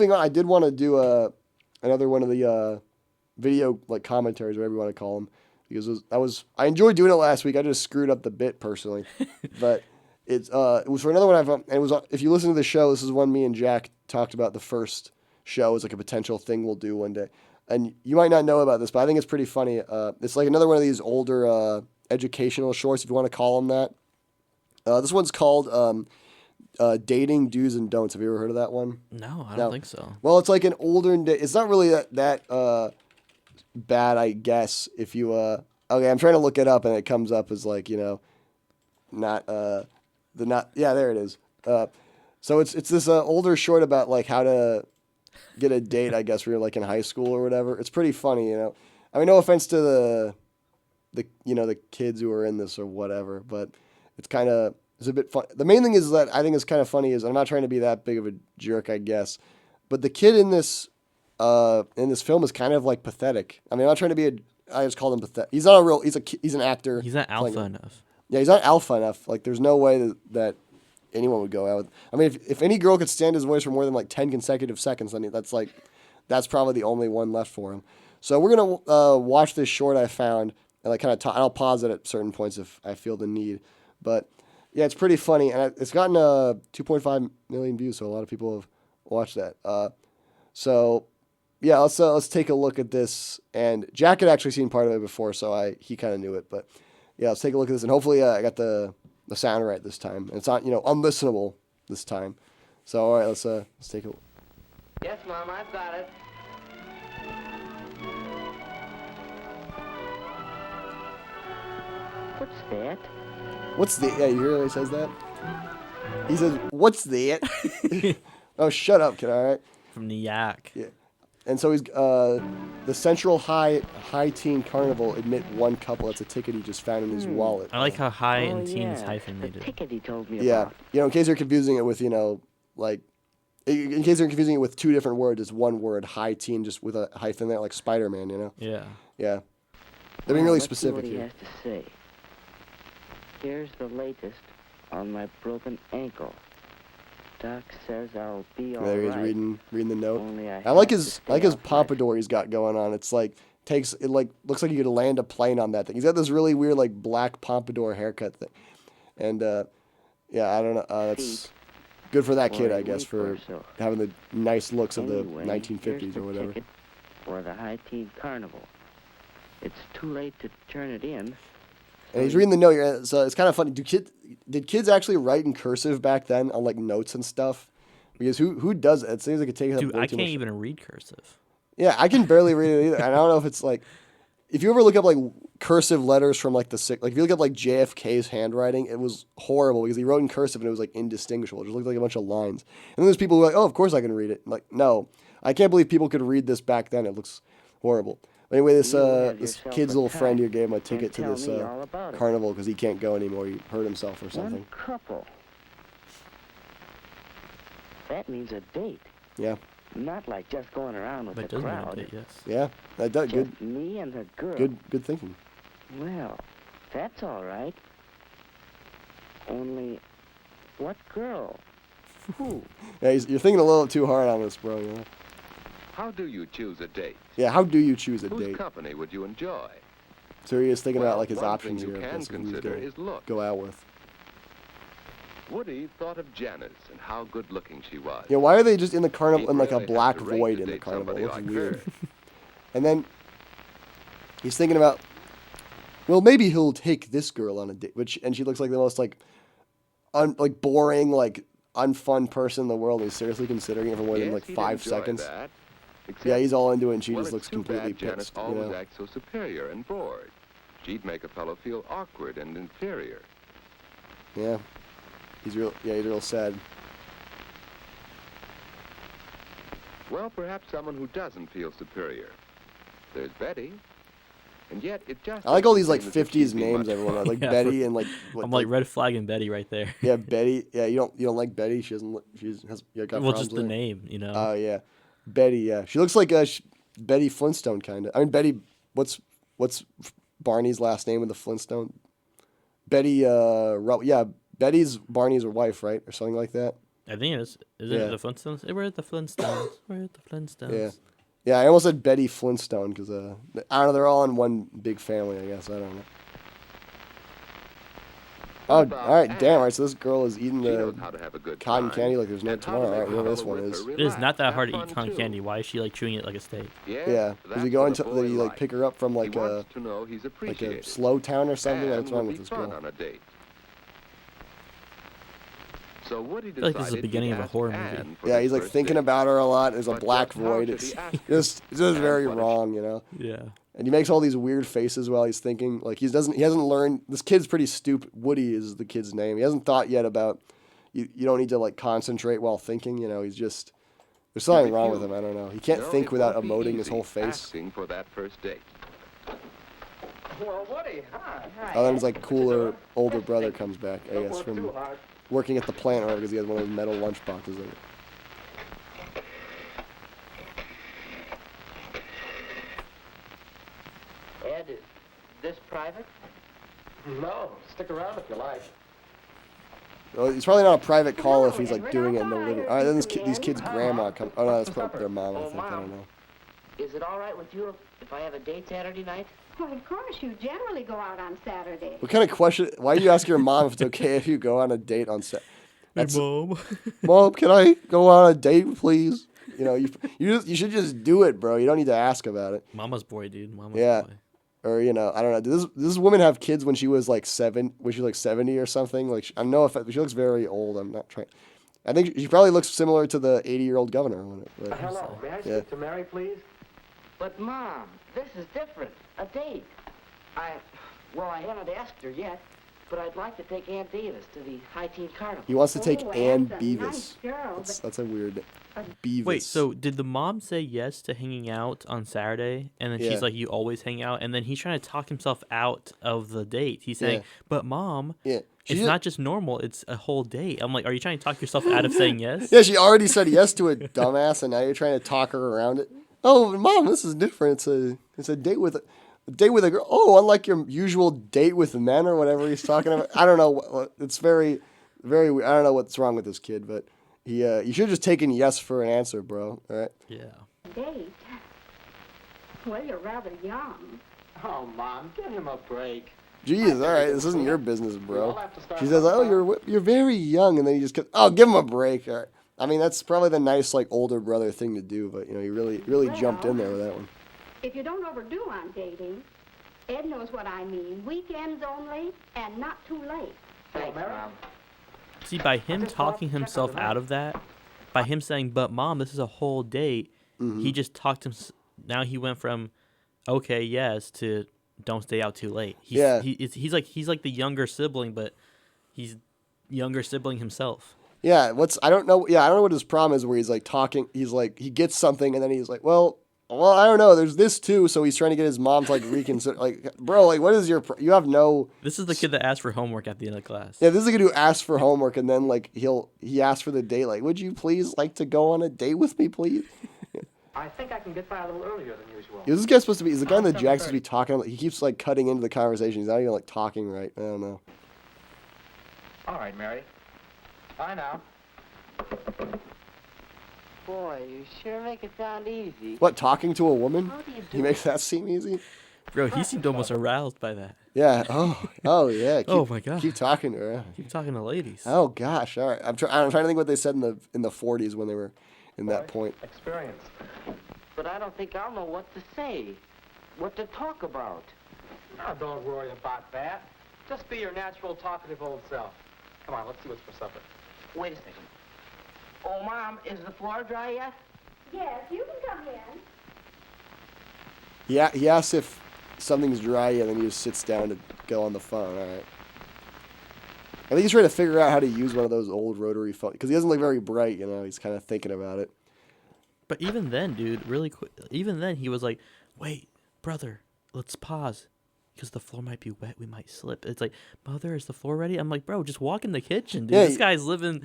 Being honest, I did want to do another one of the video like commentaries, whatever you want to call them, because I enjoyed doing it last week. I just screwed up the bit personally, but it was for another one and it was if you listen to the show, this is one me and Jack talked about the first show as like a potential thing we'll do one day, and you might not know about this, but I think it's pretty funny. It's like another one of these older educational shorts, if you want to call them that. This one's called Dating Do's and Don'ts. Have you ever heard of that one? No, I don't think so. Well, it's like an older. It's not really that bad, I guess. If you okay, I'm trying to look it up, and it comes up as like not yeah, there it is. So it's this older short about like how to get a date, I guess, when you're like in high school or whatever. It's pretty funny, I mean, no offense to the kids who are in this or whatever, but it's a bit fun. The main thing is that I think is kind of funny is I'm not trying to be that big of a jerk, I guess, but the kid in this film is kind of like pathetic. I mean, I'm not trying to be I just call him pathetic. He's not a real. He's an actor. He's not alpha enough. Yeah, he's not alpha enough. Like, there's no way that anyone would go out with. I mean, if any girl could stand his voice for more than like 10 consecutive seconds, then that's probably the only one left for him. So we're gonna watch this short I found, and like kind of I'll pause it at certain points if I feel the need. But yeah, it's pretty funny, and it's gotten 2.5 million views, so a lot of people have watched that. So yeah, let's take a look at this. And Jack had actually seen part of it before, so he kind of knew it. But yeah, let's take a look at this, and hopefully I got the sound right this time. And it's not unlistenable this time. So all right, let's take a look. Yes, Mom, I've got it. What's that? What's the? Yeah, you hear how he says that? He says, "What's that?" Oh, shut up, kid. All right. From the Yak. Yeah. And so he's the Central High Teen Carnival admit one couple. That's a ticket he just found in his wallet. I like how high and teen is The hyphenated. ticket he told me Yeah. about. In case you're confusing it with like. In case you're confusing it with two different words, it's one word, high teen, just with a hyphen there, like Spider-Man, Yeah. Yeah. They're being really Let's see specific what he here. has to say. Here's the latest on my broken ankle. Doc says I'll be all There he is right. reading the note. Only I like have his to stay off my- pompadour he's got going on. It's like looks like you could land a plane on that thing. He's got this really weird like black pompadour haircut thing, and yeah, I don't know. That's good for that kid, I guess, for having the nice looks of the Anyway, 1950s here's the or whatever. ticket for the High Teen Carnival. It's too late to turn it in. And he's reading the note. So it's kind of funny. Did kids actually write in cursive back then on like notes and stuff? Because who does it? It seems like it takes up Dude, way I too can't much. even read cursive. Yeah, I can barely read it either. And I don't know if it's like, if you ever look up like cursive letters from like like if you look up like JFK's handwriting, it was horrible because he wrote in cursive and it was like indistinguishable. It just looked like a bunch of lines. And then there's people who are like, oh, of course I can read it. I'm like, no, I can't believe people could read this back then. It looks horrible. But anyway, this kid's little friend here gave him a ticket to this carnival because he can't go anymore. He hurt himself or something. One couple. That means a date. Yeah. Not like just going around with But it the does mean a crowd. bit, yes. Yeah. That does good. Just me and the girl. Good thinking. Well, that's all right. Only, what girl? Who? Yeah, you're thinking a little too hard on this, bro. You know? How do you choose a date? Yeah. How do you choose a Whose date? company would you enjoy? So he is thinking about Well, like his one options thing here. you I can guess, who he's consider gonna is look. go out with. Woody thought of Janice and how good-looking she was. Yeah, why are they just in the carnival He'd in like a really have black to rate void to in the date carnival? somebody It looks like weird. her. And then he's thinking about, well, maybe he'll take this girl on a date, and she looks like the most like boring, like unfun person in the world. And he's seriously considering it for more than Yes, like he'd 5 enjoy seconds. that, Yeah, he's all into it, and she well, just it's looks too completely bad Janice pissed. You always know? acts so superior and bored. She'd make a fellow feel awkward and inferior. Yeah, he's real sad. Well, perhaps someone who doesn't feel superior. There's Betty. And yet, it just I like all these like doesn't seem as if she'd 50s be names much everyone fun. has, like Yeah, Betty and like. I'm like red flagging Betty right there. Yeah, Betty. Yeah, you don't like Betty. She doesn't. She's has got Well, problems just the with her? name, you know. Oh yeah, Betty. Yeah, she looks like Betty Flintstone kind of. I mean Betty. What's Barney's last name in the Flintstone? Betty. Yeah, Betty's Barney's wife, right, or something like that. I think it is. Is Yeah. it the Flintstones? We're at the Flintstones. We're at the Flintstones. Yeah. Yeah, I almost said Betty Flintstone because I don't know. They're all in one big family, I guess. I don't know. Oh, all right, damn. All right, so this girl is eating She knows the how to have a good cotton time candy like there's no and how to tomorrow. All make right, whoever this trouble one with is. her It is not that relax. hard to Have eat fun, cotton too. candy. Why is she like chewing it like a steak? Yes, Yeah, that's does he go what into? a Did he boy like pick her up from like He a wants to know he's like appreciated. a slow town or something? And What's wrong would with be this fun girl? on a date. So Woody feel like this is the decided beginning he'd of a ask horror Anne movie. for Yeah, their he's like first thinking date. about her a lot. There's a But black just how void. should he It's ask her? just very And what wrong, you know. Yeah. And he makes all these weird faces while he's thinking. Like he hasn't learned. This kid's pretty stupid. Woody is the kid's name. He hasn't thought yet about. You don't need to like concentrate while thinking. You know, he's just. There's something wrong with him. I don't know. He can't No, think it without won't be emoting his easy whole face. asking for that first date. Well, Woody, hi. Oh, then his like cooler older brother comes back. I guess from hard. working at the plant or whatever because he has one of those metal lunch boxes. Ed, is this private? No, stick around if you like. Well, it's probably not a private call if No, he's like Edward, doing it I in the thought I living. heard All right, then you these come kids' in. grandma come. Oh no, that's Supper. their mom. I Oh, think I don't Mom. know. Is it all right with you if I have a date Saturday night? Well, of course, you generally go out on Saturday. What kind of question? Why do you ask your mom if it's okay if you go on a date on set? That's, Mom. Mom, can I go on a date, please? You know, you should just do it, bro. You don't need to ask about it. Mama's boy, dude. Mama's Yeah. boy. Or you know, I don't know. Does this woman have kids when she was like 7? Was she like 70 or something? Like I don't know if she looks very old. I'm not trying. I think she probably looks similar to the 80-year-old governor. But, Hello, may I speak Yeah. to Mary, please? But, Mom, this is different. A date. Well, I haven't asked her yet, but I'd like to take Aunt Davis to the High Teen Carnival. he wants to take Oh, Ann Anne's a Beavis. nice girl, That's a weird Beavis. Wait, so did the mom say yes to hanging out on Saturday? And then Yeah. she's like, you always hang out? And then he's trying to talk himself out of the date. He's saying, Yeah. but mom, yeah, it's not just normal, it's a whole date. I'm like, are you trying to talk yourself out of saying yes? Yeah, she already said yes to it, dumbass, and now you're trying to talk her around it. Oh, mom, this is different. It's a date with a girl. Oh, unlike your usual date with men or whatever he's talking about. I don't know. It's very, very weird. I don't know what's wrong with this kid, but you should have just taken yes for an answer, bro. All right. Yeah. Date? Well, you're rather young. Oh, Mom, give him a break. Jeez, all right. This isn't your business, We bro. all have to start She says, from "Oh, the top." you're very young," and then you just go, "Oh, give him a break." All right. I mean, that's probably the nice like older brother thing to do, but you know, you really jumped in there with that one. If you don't overdo on dating, Ed knows what I mean. Weekends only and not too late. Thanks, Mary? Mom. See, by him just thought talking check on himself the out night. of that, by him saying, but mom, this is a whole date, Mm-hmm. he just talked him. Now he went from, okay, yes, to don't stay out too late. Yeah. He's like the younger sibling, but he's younger sibling himself. Yeah, I don't know. Yeah, I don't know what his problem is. Where he's like talking, he's like he gets something, and then he's like, well, I don't know. There's this too, so he's trying to get his mom to like reconsider. Like, bro, like, what is your? You have no. This is the kid that asked for homework at the end of class. Yeah, this is a kid who asks for homework, and then like he asks for the date. Like, would you please like to go on a date with me, please? I think I can get by a little earlier than usual. Is this guy supposed to be? Is the guy in the jack supposed to be talking? He keeps like cutting into the conversation. He's not even like talking right. I don't know. All right, Mary. Bye now. Boy, you sure make it sound easy. What, talking to a woman? How do you do He makes that seem easy? Bro, he seemed almost aroused by that. Yeah. Oh yeah. Keep, Oh, my God. Keep talking to her. Keep talking to ladies. Oh gosh. All right. I'm trying to think what they said in the 40s when they were in that point. Experience. But I don't think I'll know what to say, what to talk about. Now, don't worry about that. Just be your natural, talkative old self. Come on, let's see what's for supper. Wait a second. Oh, Mom, is the floor dry yet? Yes, you can come in. Yeah. He asks if something's dry, and then he just sits down to go on the phone. All right. I think he's trying to figure out how to use one of those old rotary phones because he doesn't look very bright. You know, he's kind of thinking about it. But even then, dude, really quick. Even then, he was like, "Wait, brother, let's pause, because the floor might be wet. We might slip." It's like, "Mother, is the floor ready?" I'm like, "Bro, just walk in the kitchen, dude. Yeah, This guy's living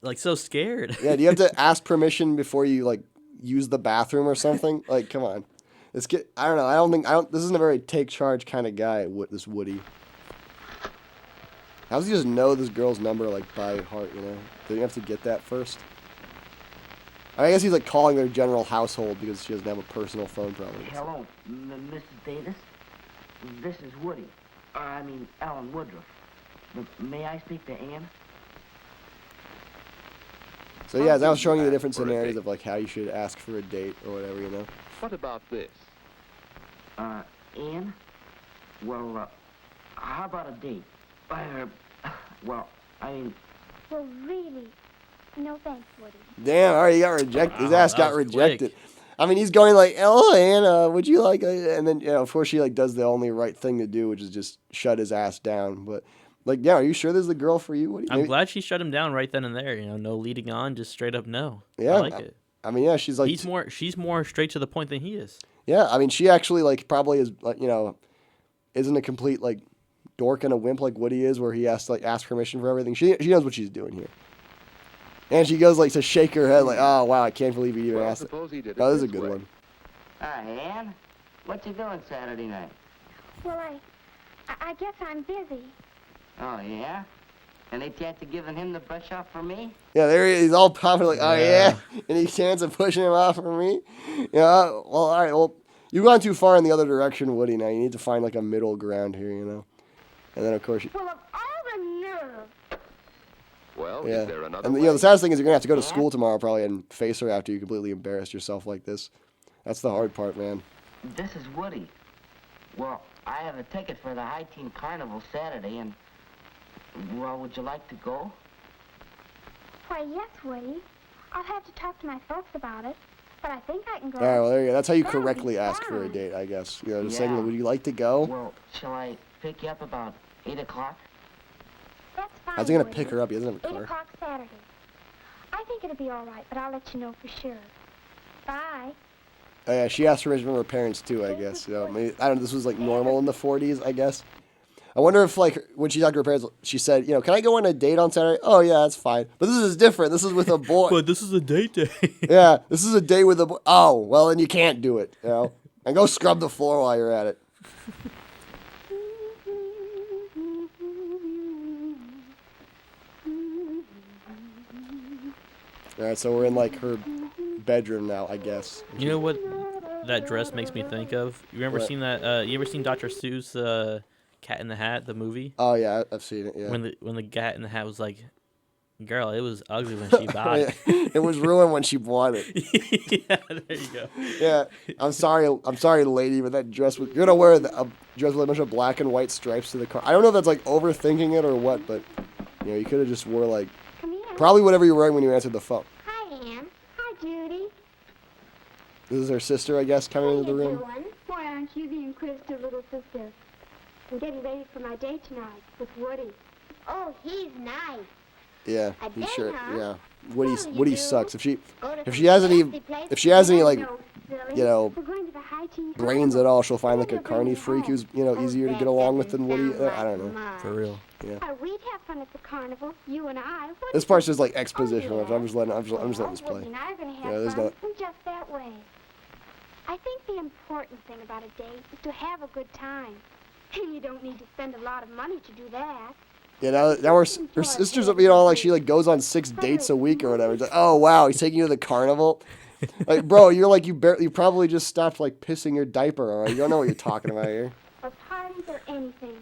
like so scared." Yeah. Do you have to ask permission before you like use the bathroom or something? Like, come on. I don't know. This isn't a very take charge kind of guy. This Woody. How does he just know this girl's number like by heart? You know, did he have to get that first? I guess he's like calling their general household because she doesn't have a personal phone probably. Hello, Mrs. Davis. This is Woody. I mean, Alan Woodruff. May I speak to Ann? So yeah, that was showing you the different scenarios of like how you should ask for a date or whatever, you know. What about this? Ann? Well, how about a date? Well, I mean... Well, really, no thanks, Woody. Damn, all right, he got rejected. His Wow, ass that got was rejected. quick. I mean, he's going like, "Oh, Anna, would you like?" And then, you know, of course, she like does the only right thing to do, which is just shut his ass down. But like, yeah, are you sure this is the girl for you? What do you? I'm glad she shut him down right then and there. You know, no leading on, just straight up no. Yeah, I like it. I mean, yeah, she's like, She's more straight to the point than he is. yeah, I mean, she actually like probably is like, you know, isn't a complete like dork and a wimp like Woody is, where he has to like ask permission for everything. She knows what she's doing here. And she goes like to shake her head like, "Oh wow, I can't believe you even Well, asked it." suppose he did it Oh, this is a this good way. one. Ann? What you doing Saturday night? Well, I guess I'm busy. Oh, yeah? Any chance of giving him the brush off for me? Yeah, there he is. He's all pumping like, "Oh yeah," Yeah. any chance of pushing him off for me? Yeah. Well, all right. Well, you've gone too far in the other direction, Woody. Now you need to find like a middle ground here, you know. And then of course, Well, of all the nerve. Well, yeah. is there another And way? you know, the saddest thing is you're gonna have to go to school tomorrow probably and face her after you completely embarrassed yourself like this. That's the hard part, man. This is Woody. Well, I have a ticket for the High Teen Carnival Saturday, and... Well, would you like to go? Why, yes, Woody. I'll have to talk to my folks about it, but I think I can go. All right. Well, there you go. That's how you That'll be correctly ask for a fun. date, I guess. You know, just Yeah. saying, "Would you like to go?" Well, shall I pick you up about 8 o'clock? That's fine. How's he gonna Woody. pick her up? He doesn't have a 8 car. o'clock Saturday. I think it'll be all right, but I'll let you know for sure. Bye. Oh, yeah, she asked permission from her parents too, I guess. You know, maybe, I don't know. This was like normal in the 40s, I guess. I wonder if like when she talked to her parents, she said, "You know, can I go on a date on Saturday?" "Oh yeah, that's fine." But this is different. This is with a boy. But this is a date day. Yeah, this is a date with a boy. Oh, well then you can't do it. You know, and go scrub the floor while you're at it. All right, so we're in like her bedroom now, I guess. You know what that dress makes me think of? You remember What? seeing that? You ever seen Dr. Seuss' Cat in the Hat, the movie? Oh yeah, I've seen it. Yeah. When the Cat in the Hat was like, "Girl, it was ugly when she bought it." It was ruined when she bought it. Yeah, there you go. Yeah, I'm sorry, lady, but that dress was. You're gonna wear a dress with a bunch of black and white stripes to the car. I don't know if that's like overthinking it or what, but you know, you could have just wore like Come here. probably whatever you were wearing when you answered the phone. Hi, Ann. Hi, Judy. This is her sister, I guess, coming into the room. Doing? Why aren't you the inquisitive little sister? I'm getting ready for my date tonight with Woody. Oh, he's nice. Yeah, A he date, sure. huh? Yeah, What'll you Woody do? sucks. If she Go to If some she has any- fancy place if she has any, to like, no, silly. you know, We're going to the High Teen brains Carnival. at all, she'll find like a Maybe I'll carny bring you freak home. who's you know Oh, easier to that get along with than doesn't Woody. sound I don't know. like For much. real. Yeah. Why, we'd have fun at the carnival, you and I. wouldn't This part's we? just like exposition. Oh, yeah. I'm just letting this Well, play. Woody and I are going to Yeah, have there's fun not- in just that way. I think the important thing about a date is to have a good time. And you don't need to spend a lot of money to do that. Yeah, now her sister's you know like she like goes on 6 dates a week or whatever. It's like, oh wow, he's taking you to the carnival. Like, bro, you're like you probably just stopped like pissing your diaper. All right, you don't know what you're talking about here. Or parties or anything.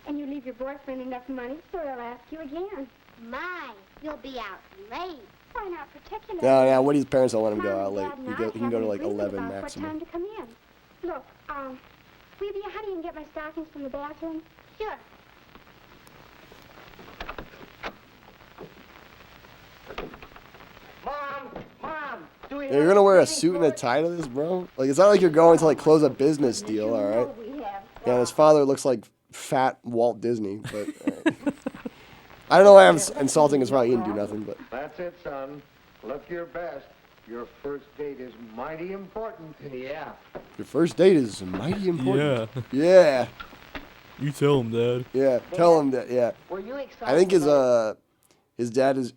And you leave your boyfriend enough money so he'll ask you again. My, you'll be out late. Why not particularly? No, yeah, Woody's parents don't let him go Mom out and late. Dad and He I can go to haven't like agreed 11 about what maximum. time to come in. Look, will you be a honey and get my stockings from the bathroom? Sure. Mom, do we Yeah, you're gonna wear a suit and a tie to this, bro? Like, it's not like you're going to like close a business deal, all right? Yeah, and his father looks like fat Walt Disney, but all right. I don't know why I'm insulting his father. He didn't do nothing, but That's it, son. Look your best. Your first date is mighty important. Yeah. your first date is mighty important. Yeah, You tell him, Dad. yeah. Tell him that. Yeah, Were you excited? I think about- his dad is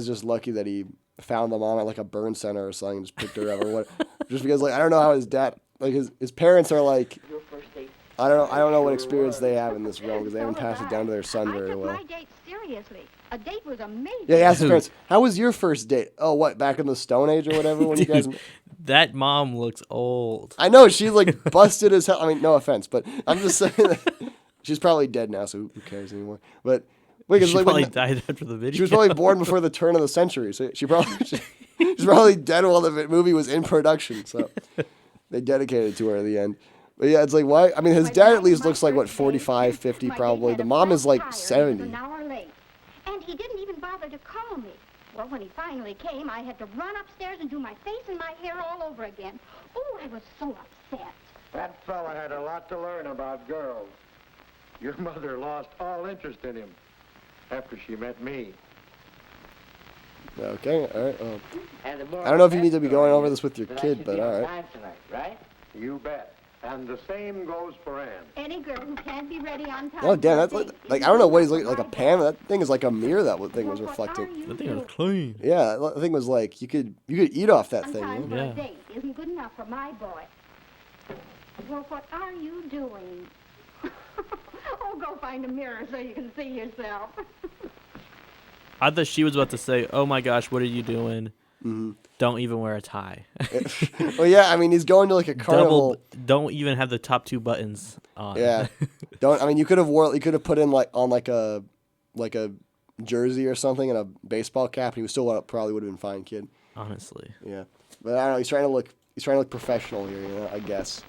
just lucky that he found the mom at like a burn center or something, and just picked her up or what. Just because like I don't know how his dad like his parents are like Your first date I don't know what experience they have in this realm because they haven't passed it down to their son very well. I took my date seriously. A date was amazing. Yeah, he asked his parents, "How was your first date?" Oh, what? Back in the Stone Age or whatever when you guys. Dude, that mom looks old. I know she's like busted as hell. I mean, no offense, but I'm just saying that she's probably dead now, so who cares anymore? But wait, 'cause She like, probably died after the video. she was probably born before the turn of the century, so she's probably dead while the movie was in production. So they dedicated it to her at the end. But yeah, it's like why? I mean, his dad at least looks like what 45, 50 probably. The mom is like 70. An hour late, and he didn't even bother to call me. Well, when he finally came, I had to run upstairs and do my face and my hair all over again. Oh, I was so upset. That fella had a lot to learn about girls. Your mother lost all interest in him after she met me. Okay, all right. And the I don't know if you need to be going over this with your kid, but all right. Time tonight, right? You bet. And the same goes for Ann. Any girl who can't be ready on time. Oh damn, that's for a date like is I don't know what he's useless looking like a for pan. my That thing is like a mirror. That thing was Well, what reflecting. are you That thing was doing? clean. Yeah, that thing was like you could eat off that On thing. time You for know? Yeah. a date isn't good enough for my boy. Well, what are you doing? Oh, go find a mirror so you can see yourself. I thought she was about to say, "Oh my gosh, what are you doing? Mm-hmm. Don't even wear a tie. Well, yeah, I mean he's going to like a carnival. Don't even have the top 2 buttons on." Yeah, don't. I mean you could have put in like on like a jersey or something and a baseball cap. And he was still probably would have been fine, kid. Honestly. Yeah, but I don't know. He's trying to look professional here. You know, I guess.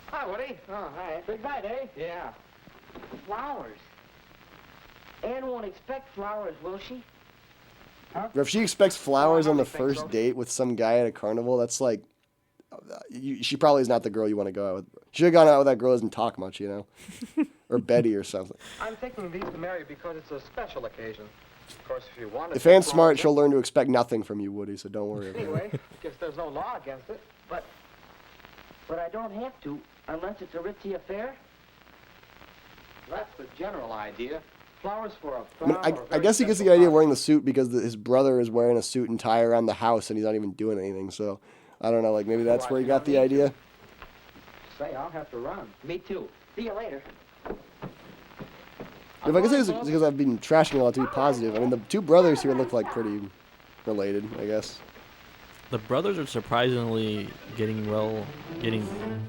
Hi, Woody. Oh, hi. Big night, eh? Yeah. Flowers. Anne won't expect flowers, will she? If she expects flowers I on the don't think first so. date with some guy at a carnival, that's like, she probably is not the girl you want to go out with. She should have gone out with that girl who doesn't talk much, you know, or Betty or something. I'm taking these to Mary because it's a special occasion. Of course, if you want If Anne's smart, she'll learn to expect nothing from you, Woody. So don't worry about it. Anyway, guess there's no law against it. But I don't have to, unless it's a ritzy affair. That's the general idea. Flowers for a I mean, proud or I very guess he gets the special idea of party. wearing the suit because his brother is wearing a suit and tie around the house and he's not even doing anything. So I don't know, like maybe that's where he got the idea. Say, I'll have to run. Me too. See you later. If I guess it's because I've been trashing a lot to be positive. I mean, the two brothers here look like pretty related, I guess. The brothers are surprisingly getting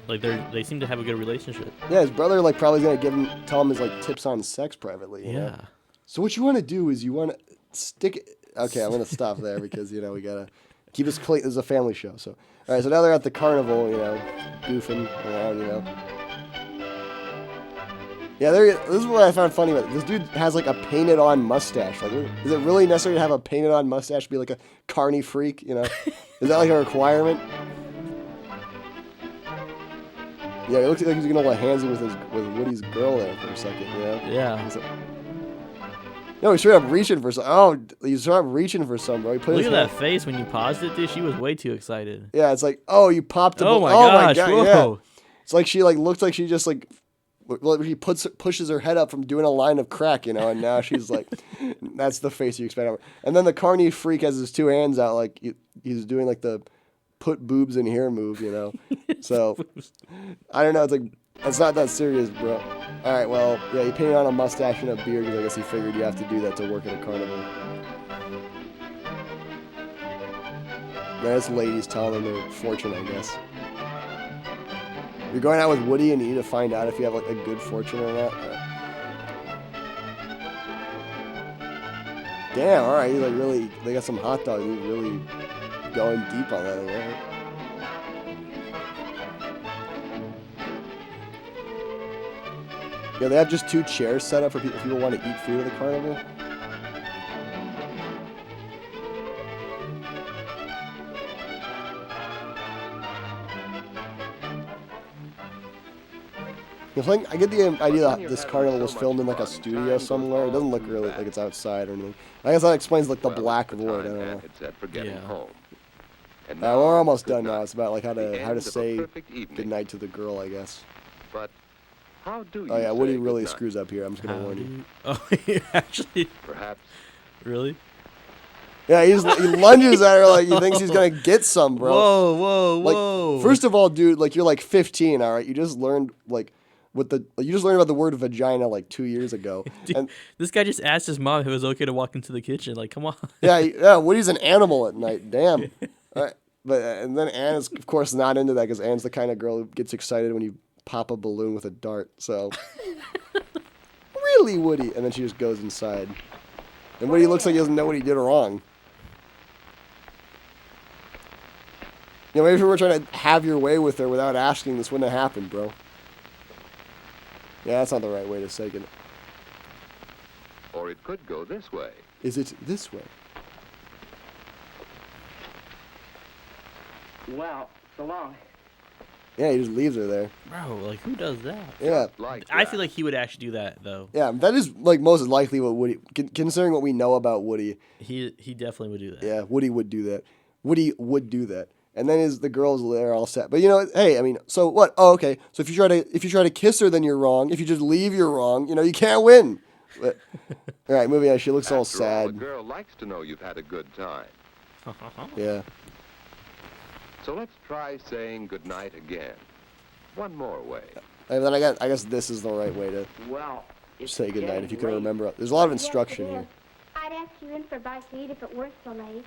like they seem to have a good relationship. Yeah, his brother like probably gonna tell him his like tips on sex privately. You know? Yeah. So what you want to do is you want to stick it. Okay, I'm gonna stop there because we gotta keep this clean. This is a family show. So all right, so now they're at the carnival, goofing around, Yeah, this is what I found funny about it. This dude has like a painted on mustache. Like, is it really necessary to have a painted on mustache to be like a carny freak? Is that like a requirement? Yeah, it looks like he's gonna handsy with Woody's girl there for a second. Yeah. No, he's straight up reaching for some. Oh, he's straight up reaching for some, bro. He put Look his at hand- that face when you paused it, dude. She was way too excited. Yeah, it's like, oh, you popped a Oh ball- my gosh! God, Whoa. yeah. It's like she looks like she just she pushes her head up from doing a line of crack, and now she's like, that's the face you expect of her. And then the carny freak has his two hands out like he's doing like the put boobs in here move, So I don't know. It's like it's not that serious, bro. All right, well, yeah, he painted on a mustache and a beard because I guess he figured you have to do that to work at a carnival. This lady's telling them their fortune, I guess. You're going out with Woody and you need to find out if you have like a good fortune or not. Damn, all right. He's like really. They got some hot dogs. He's really going deep on that. Right? Yeah, they have just 2 chairs set up for people if people want to eat food at the carnival. I get the idea that this carnival was filmed in like a studio somewhere. It doesn't look really like it's outside or anything. I guess that explains like the black void. I don't know. Had set for getting Yeah. home. And We're almost done now. It's about like how to say goodnight to the girl, I guess. But how do you Oh yeah, Woody say really goodnight? screws up here. I'm just gonna How warn do you. Oh, actually, Perhaps really? Yeah, he lunges at her like he thinks he's gonna get some, bro. Whoa, whoa, Like, whoa! first of all, dude, like you're like 15, all right. You just learned like with the you just learned about the word vagina like 2 years ago. Dude, And this guy just asked his mom if it was okay to walk into the kitchen. Like, come on. yeah, Woody's an animal at night. Damn. All right. But and then Anne is of course not into that because Anne's the kind of girl who gets excited when you pop a balloon with a dart. So really, Woody, and then she just goes inside. And Woody looks like he doesn't know what he did wrong. You know, maybe if you were trying to have your way with her without asking, this wouldn't have happened, bro. Yeah, that's not the right way to say it. Or it could go this way. Is it this way? Well, so long. Yeah, he just leaves her there. Bro, like, who does that? Yeah. Like I that. feel like he would actually do that, though. Yeah, that is like most likely what Woody, considering what we know about Woody. He definitely would do that. Yeah, Woody would do that. Woody would do that. And then the girls there all set. But you know, hey, I mean, so what? Oh, okay. So if you try to kiss her, then you're wrong. If you just leave, you're wrong. You know, you can't win. But, all right, moving on. She looks all After all, a sad. girl likes to know you've had a good time. Yeah. So let's try saying goodnight again. One more way. And then I guess this is the right way to Well, it's say goodnight if you can getting late. remember. There's a lot of Yes, instruction it here. is. I'd ask you in for a bite to eat if it weren't so late.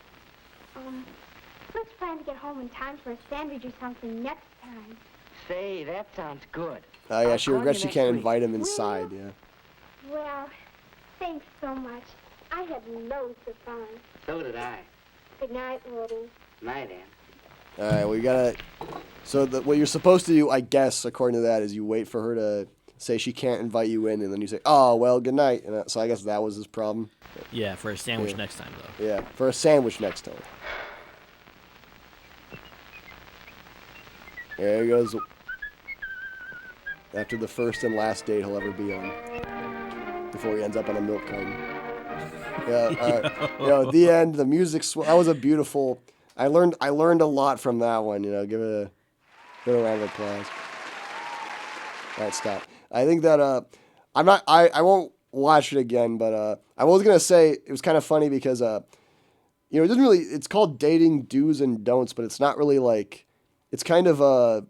Let's plan to get home in time for a sandwich or something next time. Say, that sounds good. Oh yeah, I'll she call regrets you she next can't week. invite him inside. Yeah. Well, thanks so much. I had loads of fun. So did I. Good night, Woody. Night, Ann. All right, we gotta. So what you're supposed to do, I guess, according to that, is you wait for her to say she can't invite you in, and then you say, "Oh well, good night." And so I guess that was his problem. Yeah, for a sandwich Yeah. next time, though. Yeah, for a sandwich next time. There he goes. After the first and last date he'll ever be on, before he ends up on a milk carton. Yeah, you know, the end. The music. That was a beautiful. I learned a lot from that one. You know, give it a round of applause. All right, stop. I think that I'm not. I won't watch it again, but I was gonna say it was kind of funny because you know, it doesn't really. It's called dating do's and don'ts, but it's not really like. It's kind of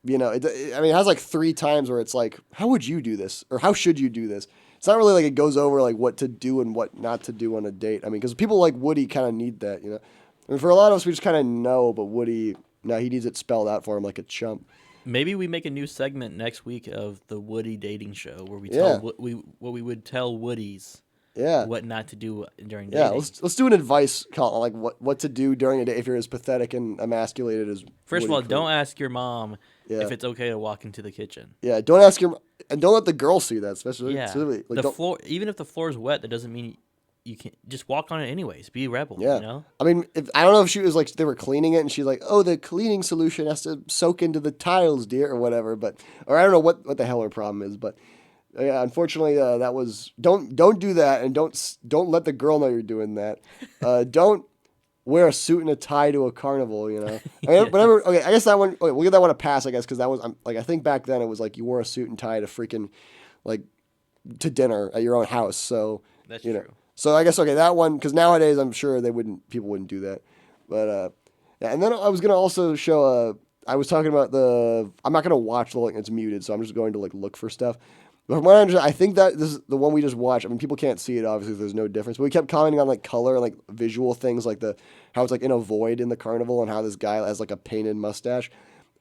you know, I mean, it has like 3 times where it's like, how would you do this, or how should you do this? It's not really like it goes over like what to do and what not to do on a date. I mean, because people like Woody kind of need that, you know. I mean, for a lot of us, we just kind of know, but Woody, no, he needs it spelled out for him like a chump. Maybe we make a new segment next week of the Woody dating show where we Yeah. tell what we would tell Woodies Yeah. what not to do during Yeah, dating. let's do an advice column, like what to do during a date if you're as pathetic and emasculated as. First of Woody all, Crew. don't ask your mom Yeah. if it's okay to walk into the kitchen. Yeah, don't ask your and don't let the girl see that, especially. Yeah, Like, the don't, floor. Even if the floor is wet, that doesn't mean you can just walk on it anyways. Be a rebel. Yeah. You know. I mean, I don't know if she was like they were cleaning it and she's like, "Oh, the cleaning solution has to soak into the tiles, dear," or whatever. But or I don't know what the hell her problem is, but yeah, unfortunately, that was don't do that and don't let the girl know you're doing that. Don't wear a suit and a tie to a carnival. You know, I mean, whatever. Okay, I guess that one. Okay, we'll give that one a pass. I guess because that was like I think back then it was like you wore a suit and tie to freaking like to dinner at your own house. So That's you know. true. So I guess okay that one because nowadays I'm sure people wouldn't do that, but yeah. And then I was gonna also show I was talking about I'm not gonna watch the link, it's muted, so I'm just going to like look for stuff. But from what I understand, I think that this is the one we just watched. I mean, people can't see it obviously. There's no difference, but we kept commenting on like color and like visual things, like how it's like in a void in the carnival and how this guy has like a painted mustache.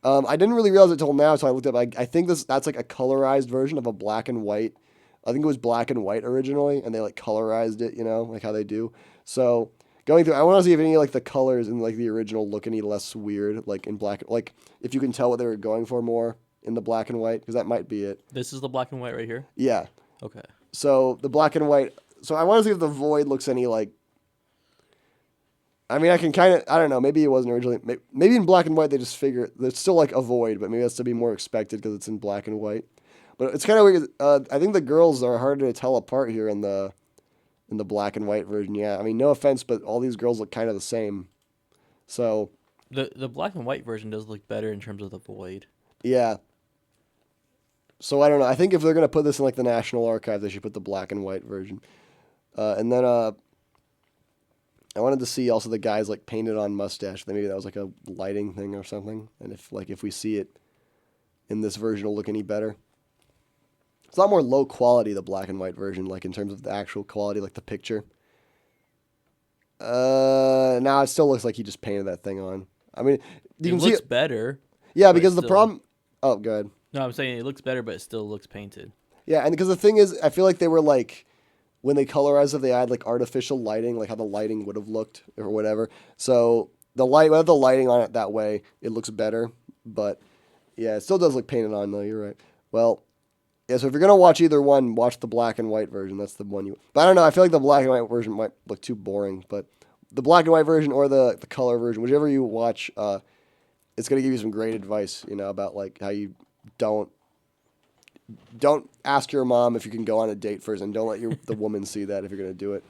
I didn't really realize it till now, so I looked up. I think that's like a colorized version of a black and white. I think it was black and white originally, and they like colorized it, you know, like how they do. So going through, I want to see if any like the colors in like the original look any less weird, like in black, like if you can tell what they were going for more in the black and white, because that might be it. This is the black and white right here. Yeah. Okay. So the black and white. So I want to see if the void looks any like. I mean, I can kind of. I don't know. Maybe it wasn't originally. Maybe in black and white they just figure there's still like a void, but maybe that's to be more expected because it's in black and white. But it's kind of weird. I think the girls are harder to tell apart here in the black and white version. Yeah. I mean, no offense, but all these girls look kind of the same. So. The black and white version does look better in terms of the void. Yeah. So I don't know. I think if they're gonna put this in like the National Archive, they should put the black and white version. And then I wanted to see also the guy's like painted on mustache. Maybe that was like a lighting thing or something. And if we see it in this version will look any better. It's a lot more low quality, the black and white version, like in terms of the actual quality, like the picture. Now it still looks like he just painted that thing on. I mean, you It can see looks it. better. Yeah, but because the still- problem. Oh, go ahead. No, I'm saying it looks better, but it still looks painted. Yeah, and because the thing is, I feel like they were like, when they colorized it, they had like artificial lighting, like how the lighting would have looked or whatever. So without the lighting on it that way, it looks better. But yeah, it still does look painted on though. You're right. Well, yeah. So if you're gonna watch either one, watch the black and white version. That's the one you. But I don't know. I feel like the black and white version might look too boring. But the black and white version or the color version, whichever you watch, it's gonna give you some great advice. About like how you don't ask your mom if you can go on a date first, and don't let the woman see that if you're gonna do it.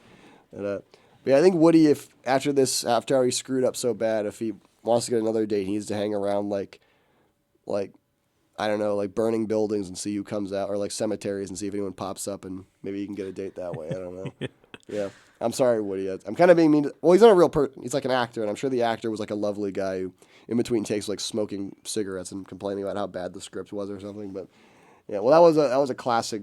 And, but yeah, I think Woody, if after he screwed up so bad, if he wants to get another date, he needs to hang around like I don't know, like burning buildings and see who comes out, or like cemeteries and see if anyone pops up, and maybe you can get a date that way. I don't know. Yeah, I'm sorry, Woody. I'm kind of being mean. Well, he's not a real person. He's like an actor, and I'm sure the actor was like a lovely guy who, in between takes, like smoking cigarettes and complaining about how bad the script was or something. But yeah, well, that was a classic